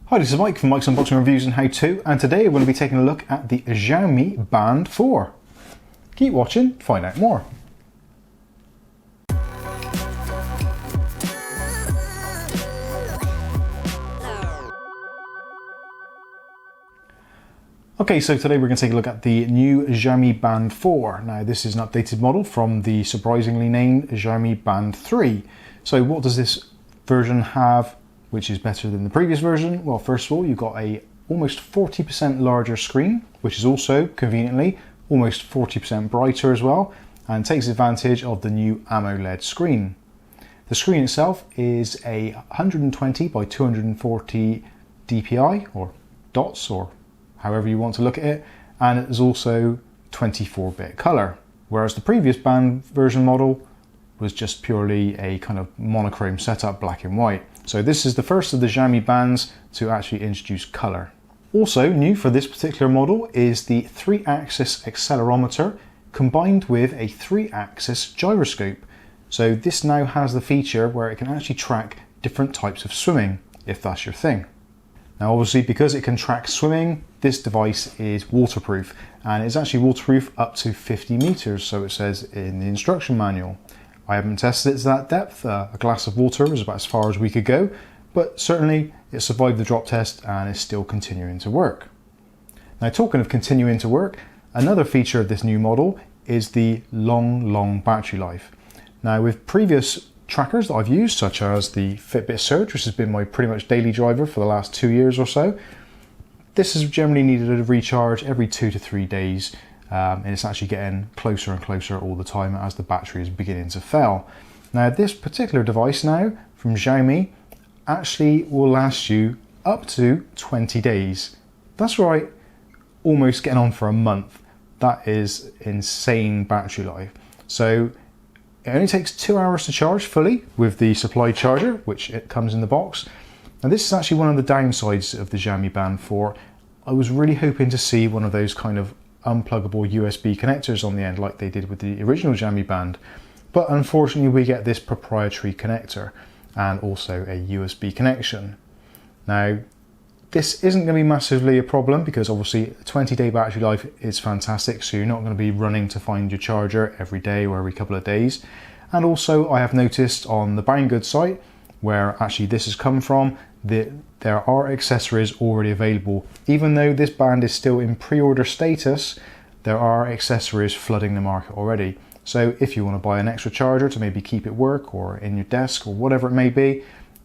Hi, this is Mike from Mike's Unboxing Reviews and How To, and today we're going to be taking a look at the Xiaomi Band 4. Keep watching to find out more. Okay, so today we're going to take a look at the new Xiaomi Band 4. Now this is an updated model from the surprisingly named Xiaomi Band 3. So what does this version have which is better than the previous version? Well, first of all, you've got a almost 40% larger screen, which is also conveniently almost 40% brighter as well, and takes advantage of the new AMOLED screen. The screen itself is a 120 by 240 dpi, or dots, or however you want to look at it, and it is also 24-bit color, whereas the previous Band version model was just purely a kind of monochrome setup, black and white. So this is the first of the Xiaomi bands to actually introduce color. Also new for this particular model is the 3-axis accelerometer combined with a 3-axis gyroscope. So this now has the feature where it can actually track different types of swimming, if that's your thing. Now obviously, because it can track swimming, this device is waterproof, and it's actually waterproof up to 50 meters, so it says in the instruction manual. I haven't tested it to that depth. A glass of water is about as far as we could go, but certainly it survived the drop test and is still continuing to work. Now, talking of continuing to work, another feature of this new model is the long battery life. Now, with previous trackers that I've used, such as the Fitbit Surge, which has been my pretty much daily driver for the last 2 years or so, this has generally needed a recharge every 2 to 3 days. And it's actually getting closer and closer all the time as the battery is beginning to fail. Now this particular device now from Xiaomi actually will last you up to 20 days. That's right, almost getting on for a month. That is insane battery life. So it only takes 2 hours to charge fully with the supply charger, which it comes in the box. Now this is actually one of the downsides of the Xiaomi Band 4. I was really hoping to see one of those kind of unpluggable USB connectors on the end like they did with the original Xiaomi Band, but unfortunately we get this proprietary connector and also a USB connection. Now this isn't going to be massively a problem because obviously a 20-day battery life is fantastic, so you're not going to be running to find your charger every day or every couple of days. And also I have noticed on the Banggood site, where actually this has come from, that there are accessories already available. Even though this band is still in pre-order status, there are accessories flooding the market already. So if you want to buy an extra charger to maybe keep at work or in your desk or whatever it may be,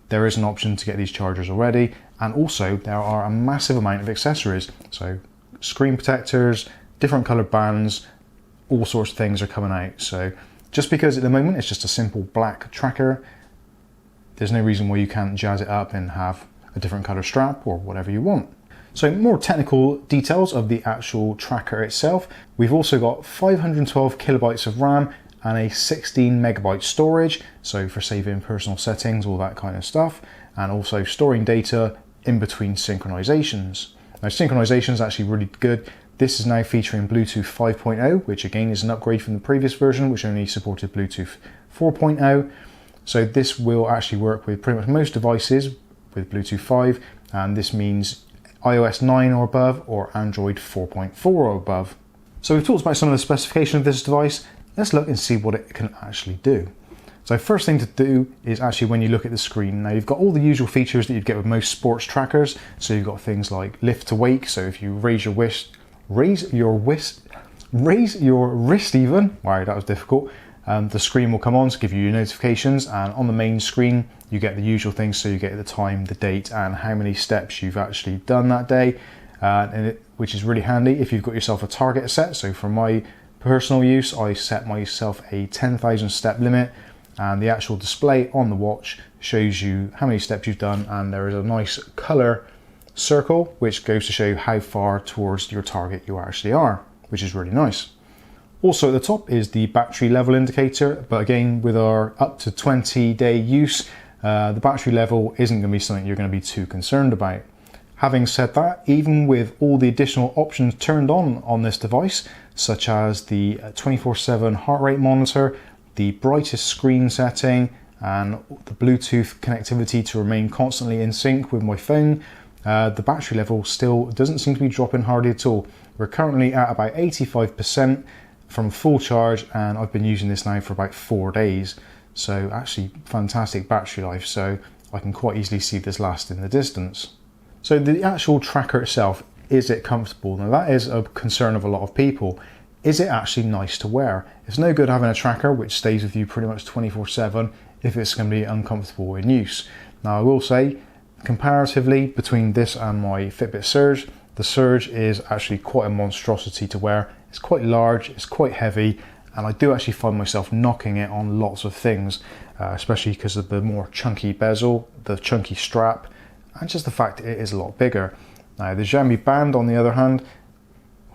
there is an option to get these chargers already. And also there are a massive amount of accessories. So screen protectors, different colored bands, all sorts of things are coming out. So just because at the moment it's just a simple black tracker, there's no reason why you can't jazz it up and have a different color strap or whatever you want. So more technical details of the actual tracker itself. We've also got 512 kilobytes of RAM and a 16 megabyte storage. So for saving personal settings, all that kind of stuff. And also storing data in between synchronizations. Now synchronization is actually really good. This is now featuring Bluetooth 5.0, which again is an upgrade from the previous version, which only supported Bluetooth 4.0. So this will actually work with pretty much most devices with Bluetooth 5, and this means iOS 9 or above or Android 4.4 or above. So we've talked about some of the specification of this device. Let's look and see what it can actually do. So first thing to do is actually when you look at the screen, now you've got all the usual features that you'd get with most sports trackers. So you've got things like lift to wake. So if you raise your wrist even, wow, that was difficult. The screen will come on to give you your notifications, and on the main screen you get the usual things, so you get the time, the date, and how many steps you've actually done that day, which is really handy if you've got yourself a target set. So for my personal use, I set myself a 10,000 step limit, and the actual display on the watch shows you how many steps you've done, and there is a nice color circle which goes to show how far towards your target you actually are, which is really nice. Also at the top is the battery level indicator, but again with our up to 20-day use, the battery level isn't going to be something you're going to be too concerned about. Having said that, even with all the additional options turned on this device, such as the 24/7 heart rate monitor, the brightest screen setting, and the Bluetooth connectivity to remain constantly in sync with my phone, the battery level still doesn't seem to be dropping hardly at all. We're currently at about 85% from full charge, and I've been using this now for about 4 days. So actually fantastic battery life, so I can quite easily see this lasting the distance. So the actual tracker itself, is it comfortable? Now that is a concern of a lot of people. Is it actually nice to wear? It's no good having a tracker which stays with you pretty much 24/7 if it's going to be uncomfortable in use. Now I will say, comparatively between this and my Fitbit Surge, the Surge is actually quite a monstrosity to wear. It's quite large, it's quite heavy, and I do actually find myself knocking it on lots of things, especially because of the more chunky bezel, the chunky strap, and just the fact it is a lot bigger. Now the Xiaomi Band, on the other hand,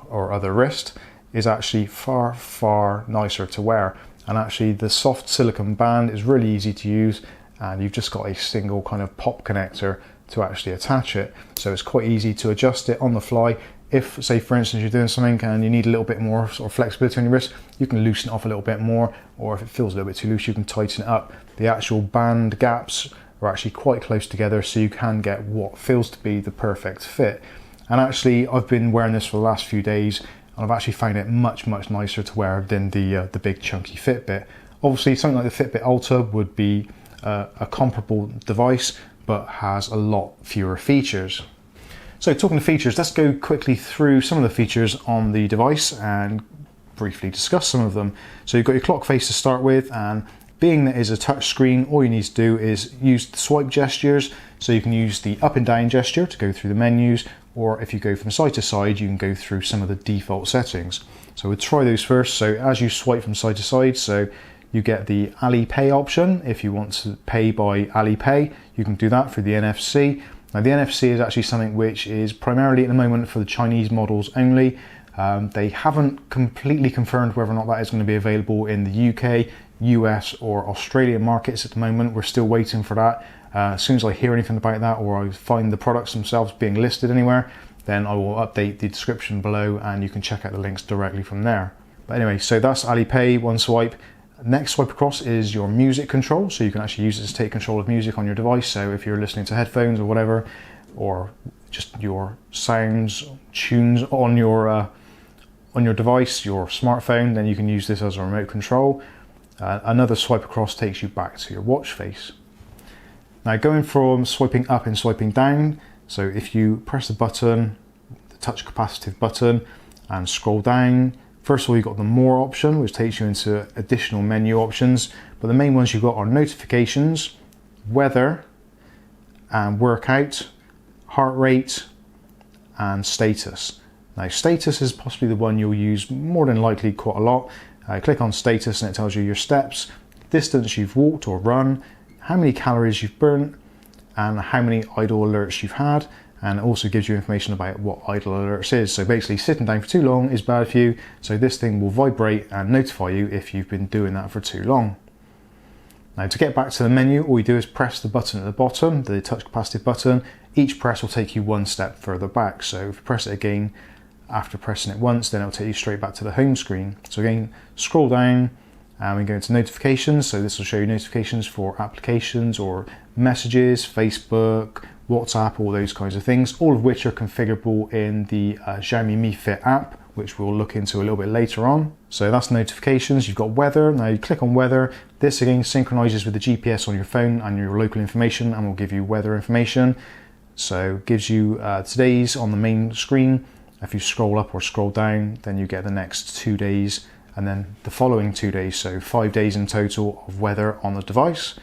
or other wrist, is actually far nicer to wear, and actually the soft silicone band is really easy to use, and you've just got a single kind of pop connector to actually attach it, so it's quite easy to adjust it on the fly. If, say for instance, you're doing something and you need a little bit more sort of flexibility on your wrist, you can loosen it off a little bit more, or if it feels a little bit too loose, you can tighten it up. The actual band gaps are actually quite close together, so you can get what feels to be the perfect fit. And actually I've been wearing this for the last few days, and I've actually found it much nicer to wear than the big chunky Fitbit. Obviously something like the Fitbit Ultra would be a comparable device, but has a lot fewer features. So talking of features, let's go quickly through some of the features on the device and briefly discuss some of them. So you've got your clock face to start with, and being that it is a touch screen, all you need to do is use the swipe gestures. So you can use the up and down gesture to go through the menus, or if you go from side to side, you can go through some of the default settings. So we'll try those first. So as you swipe from side to side, so you get the Alipay option. If you want to pay by Alipay, you can do that through the NFC. Now the NFC is actually something which is primarily at the moment for the Chinese models only. They haven't completely confirmed whether or not that is going to be available in the UK, US or Australian markets at the moment. We're still waiting for that. As soon as I hear anything about that, or I find the products themselves being listed anywhere, then I will update the description below and you can check out the links directly from there. But anyway, so that's Alipay, one swipe. Next swipe across is your music control, so you can actually use it to take control of music on your device. So if you're listening to headphones or whatever, or just your sounds, tunes on your device, your smartphone, then you can use this as a remote control. Another swipe across takes you back to your watch face. Now going from swiping up and swiping down, so if you press the button, the touch capacitive button, and scroll down, first of all you've got the more option, which takes you into additional menu options, but the main ones you've got are notifications, weather, and workout, heart rate, and status. Now status is possibly the one you'll use more than likely quite a lot. Click on status and it tells you your steps, distance you've walked or run, how many calories you've burnt, and how many idle alerts you've had, and it also gives you information about what idle alerts is. So basically sitting down for too long is bad for you, so this thing will vibrate and notify you if you've been doing that for too long. Now to get back to the menu, all you do is press the button at the bottom, the touch capacitive button. Each press will take you one step further back, so if you press it again after pressing it once, then it'll take you straight back to the home screen. So again, scroll down and we go into notifications. So this will show you notifications for applications or messages, Facebook, WhatsApp, all those kinds of things, all of which are configurable in the Xiaomi Mi Fit app, which we'll look into a little bit later on. So that's notifications. You've got weather. Now you click on weather. This again synchronizes with the GPS on your phone and your local information, and will give you weather information. So it gives you today's on the main screen. If you scroll up or scroll down, then you get the next 2 days and then the following 2 days, so 5 days in total of weather on the device.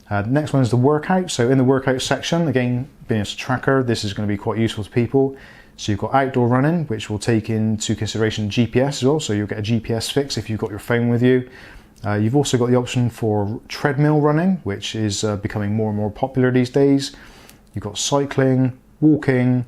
The next one is the workout. So in the workout section, again, being a tracker, this is going to be quite useful to people. So you've got outdoor running, which will take into consideration GPS as well, so you'll get a GPS fix if you've got your phone with you. You've also got the option for treadmill running, which is becoming more and more popular these days. You've got cycling, walking,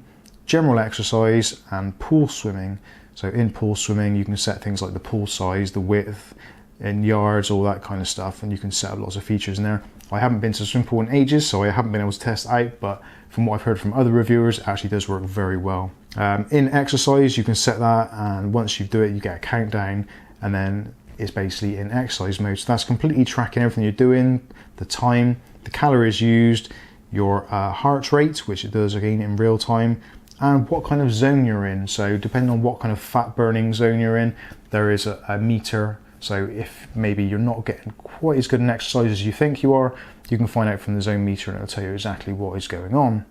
general exercise, and pool swimming. So in pool swimming, you can set things like the pool size, the width, in yards, all that kind of stuff, and you can set up lots of features in there. I haven't been to a swimming pool in ages, so I haven't been able to test out, but from what I've heard from other reviewers, it actually does work very well. In exercise, you can set that, and once you do it, you get a countdown, and then it's basically in exercise mode. So that's completely tracking everything you're doing, the time, the calories used. your heart rate, which it does again in real time, and what kind of zone you're in. So depending on what kind of fat burning zone you're in, there is a meter. So if maybe you're not getting quite as good an exercise as you think you are, you can find out from the zone meter and it'll tell you exactly what is going on.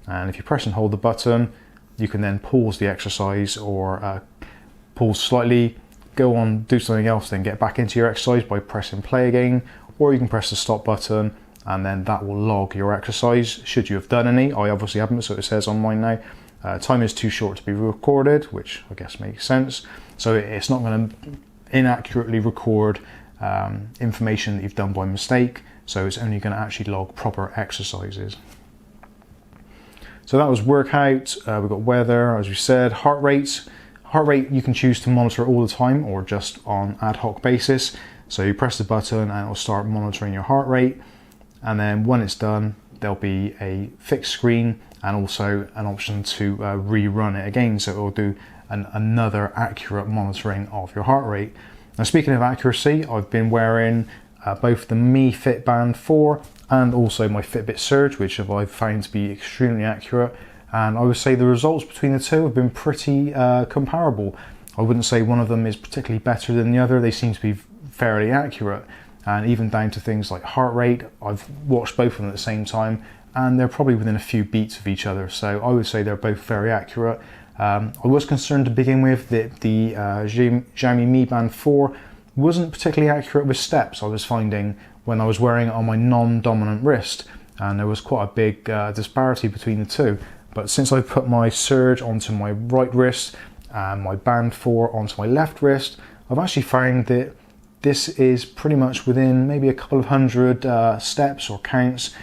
And if you press and hold the button, you can then pause the exercise, or pause slightly, go on, do something else, then get back into your exercise by pressing play again, or you can press the stop button and then that will log your exercise should you have done any. I obviously haven't, so it says on mine now, time is too short to be recorded, which I guess makes sense. So it's not going to inaccurately record information that you've done by mistake, so it's only going to actually log proper exercises. So that was workout. We've got weather, as we said, heart rate. Heart rate you can choose to monitor all the time or just on ad hoc basis. So you press the button and it will start monitoring your heart rate. And then when it's done, there'll be a fixed screen and also an option to rerun it again. So it will do another accurate monitoring of your heart rate. Now, speaking of accuracy, I've been wearing both the Mi Fit Band 4 and also my Fitbit Surge, which I've found to be extremely accurate. And I would say the results between the two have been pretty comparable. I wouldn't say one of them is particularly better than the other. They seem to be fairly accurate. And even down to things like heart rate, I've watched both of them at the same time and they're probably within a few beats of each other. So I would say they're both very accurate. I was concerned to begin with that the Xiaomi Mi Band 4 wasn't particularly accurate with steps. I was finding when I was wearing it on my non-dominant wrist, and there was quite a big disparity between the two. But since I put my Surge onto my right wrist and my Band 4 onto my left wrist, I've actually found that this is pretty much within maybe a couple of hundred steps or counts.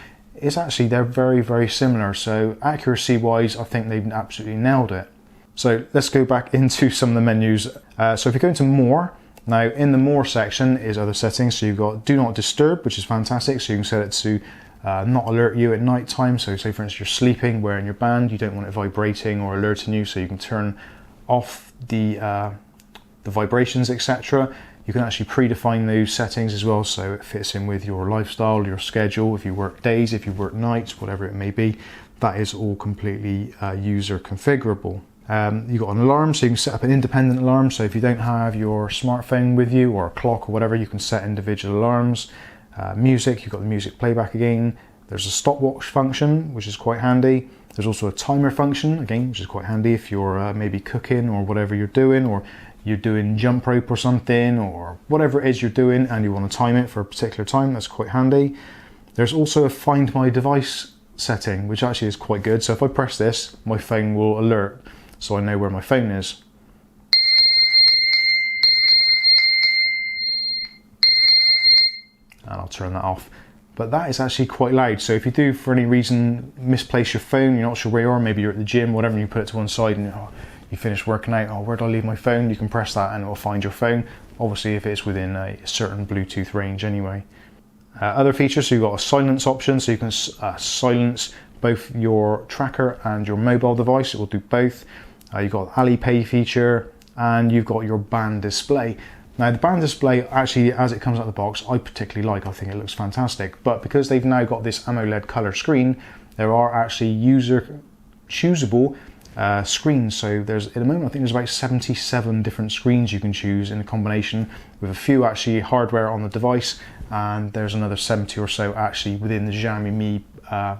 They're very, very similar. So accuracy wise, I think they've absolutely nailed it. So let's go back into some of the menus. So if you go into more, now in the more section is other settings. So you've got do not disturb, which is fantastic. So you can set it to not alert you at night time. So say for instance you're sleeping, wearing your band, you don't want it vibrating or alerting you, so you can turn off the vibrations, etc. You can actually predefine those settings as well, so it fits in with your lifestyle, your schedule, if you work days, if you work nights, whatever it may be. That is all completely user configurable. You've got an alarm, so you can set up an independent alarm. So if you don't have your smartphone with you or a clock or whatever, you can set individual alarms. Music, you've got the music playback again. There's a stopwatch function, which is quite handy. There's also a timer function, again, which is quite handy if you're maybe cooking or whatever you're doing, or you're doing jump rope or something, or whatever it is you're doing and you want to time it for a particular time. That's quite handy. There's also a find my device setting, which actually is quite good. So if I press this, my phone will alert, so I know where my phone is. And I'll turn that off. But that is actually quite loud. So if you do, for any reason, misplace your phone, you're not sure where you are, maybe you're at the gym, whatever, and you put it to one side and you finish working out, where did I leave my phone? You can press that and it will find your phone. Obviously if it's within a certain Bluetooth range anyway. Other features, so you've got a silence option, so you can silence both your tracker and your mobile device. It will do both. You've got Alipay feature, and you've got your band display. Now the band display, actually, as it comes out of the box, I particularly like. I think it looks fantastic. But because they've now got this AMOLED color screen, there are actually user choosable screens. So there's, at the moment, I think there's about 77 different screens you can choose in a combination, with a few actually hardware on the device, and there's another 70 or so actually within the Xiaomi Mi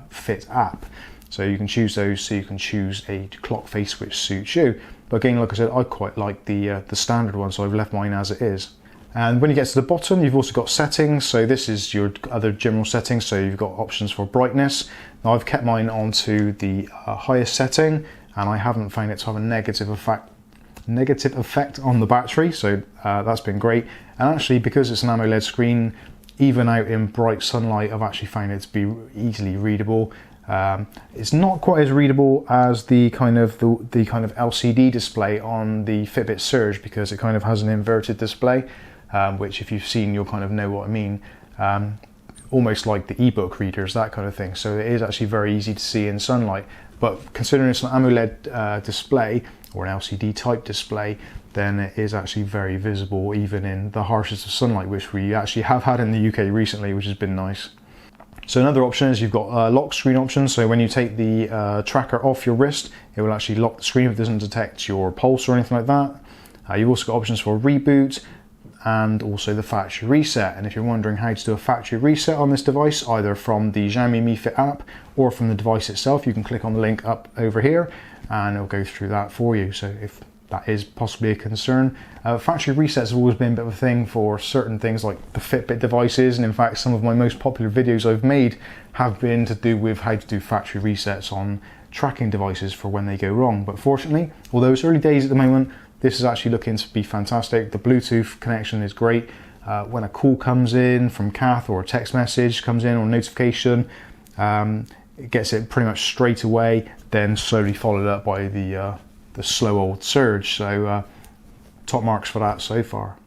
Fit app. So you can choose those, so you can choose a clock face which suits you. But again, like I said, I quite like the standard one, so I've left mine as it is. And when you get to the bottom, you've also got settings. So this is your other general settings. So you've got options for brightness. Now I've kept mine onto the highest setting, and I haven't found it to have a negative effect on the battery. So that's been great. And actually, because it's an AMOLED screen, even out in bright sunlight, I've actually found it to be easily readable. It's not quite as readable as the kind of LCD display on the Fitbit Surge, because it kind of has an inverted display, which if you've seen, you'll kind of know what I mean. Almost like the ebook readers, that kind of thing. So it is actually very easy to see in sunlight. But considering it's an AMOLED display, or an LCD type display, then it is actually very visible even in the harshest of sunlight, which we actually have had in the UK recently, which has been nice. So another option is you've got lock screen options. So when you take the tracker off your wrist, it will actually lock the screen if it doesn't detect your pulse or anything like that. You've also got options for reboot and also the factory reset. And if you're wondering how to do a factory reset on this device, either from the Xiaomi Mi Fit app or from the device itself, you can click on the link up over here and it'll go through that for you. So if that is possibly a concern. Factory resets have always been a bit of a thing for certain things like the Fitbit devices, and in fact some of my most popular videos I've made have been to do with how to do factory resets on tracking devices for when they go wrong. But fortunately, although it's early days at the moment, this is actually looking to be fantastic. The Bluetooth connection is great. When a call comes in from Kath or a text message comes in or a notification, it gets it pretty much straight away, then slowly followed up by the slow old surge. So top marks for that so far.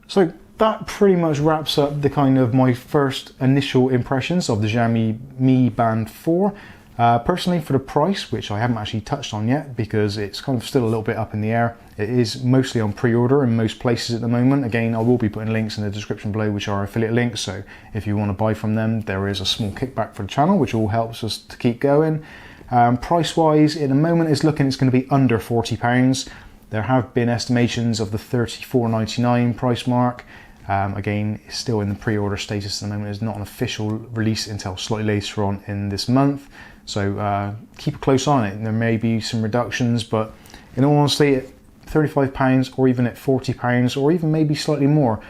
So that pretty much wraps up the kind of my first initial impressions of the Xiaomi Mi Band 4. Personally, for the price, which I haven't actually touched on yet because it's kind of still a little bit up in the air, it is mostly on pre-order in most places at the moment. Again, I will be putting links in the description below which are affiliate links, so if you want to buy from them, there is a small kickback for the channel, which all helps us to keep going. Price wise, at the moment it's looking, it's going to be under £40. There have been estimations of the $34.99 price mark. Again, it's still in the pre-order status at the moment. It's not an official release until slightly later on in this month, so keep a close eye on it. There may be some reductions, but in all honesty, at £35 or even at £40 or even maybe slightly more,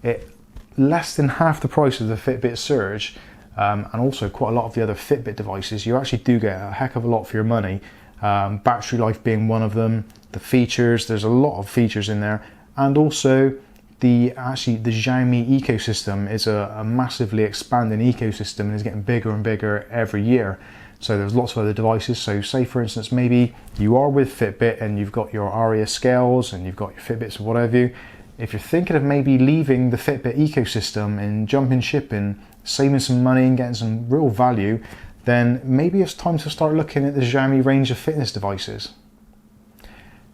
it less than half the price of the Fitbit Surge, and also quite a lot of the other Fitbit devices, you actually do get a heck of a lot for your money. Battery life being one of them, the features, there's a lot of features in there, and also the Xiaomi ecosystem is a massively expanding ecosystem and is getting bigger and bigger every year. So there's lots of other devices. So say for instance, maybe you are with Fitbit and you've got your Aria scales and you've got your Fitbits or what have you. If you're thinking of maybe leaving the Fitbit ecosystem and jumping ship and saving some money and getting some real value, then maybe it's time to start looking at the Xiaomi range of fitness devices.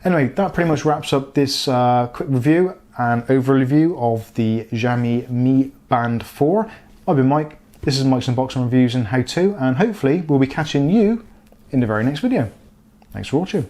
Anyway, that pretty much wraps up this quick review and overview of the Xiaomi Mi Band 4. I've been Mike, this is Mike's Unboxing Reviews and How To, and hopefully we'll be catching you in the very next video. Thanks for watching.